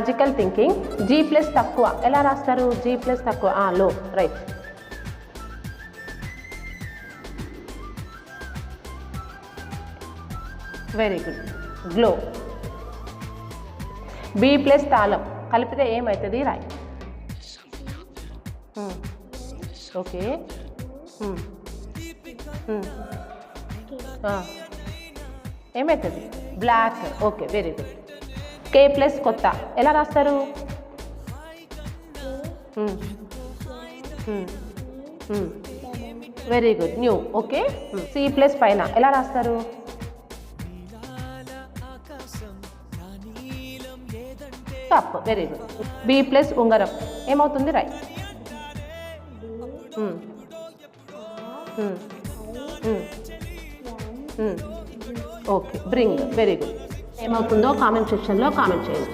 Logical thinking. G plus తక్కువ ఎలా రాస్తారు? జీ ప్లస్ తక్కువ లో, right. Very good. Glow. B plus తాళం కలిపితే ఏమవుతుంది? రాయ్. ఓకే. ఏమవుతుంది? Block. Okay, very good. K plus కొత్త ఎలా రాస్తారు? Very good. Knew. Okay. C plus పైన ఎలా రాస్తారు? Cup. Very good. B plus ఉంగరం ఏమవుతుంది? Right. Okay, bring. Very good. ఏమవుతుందో కామెంట్ సెక్షన్లో కామెంట్ చేయండి.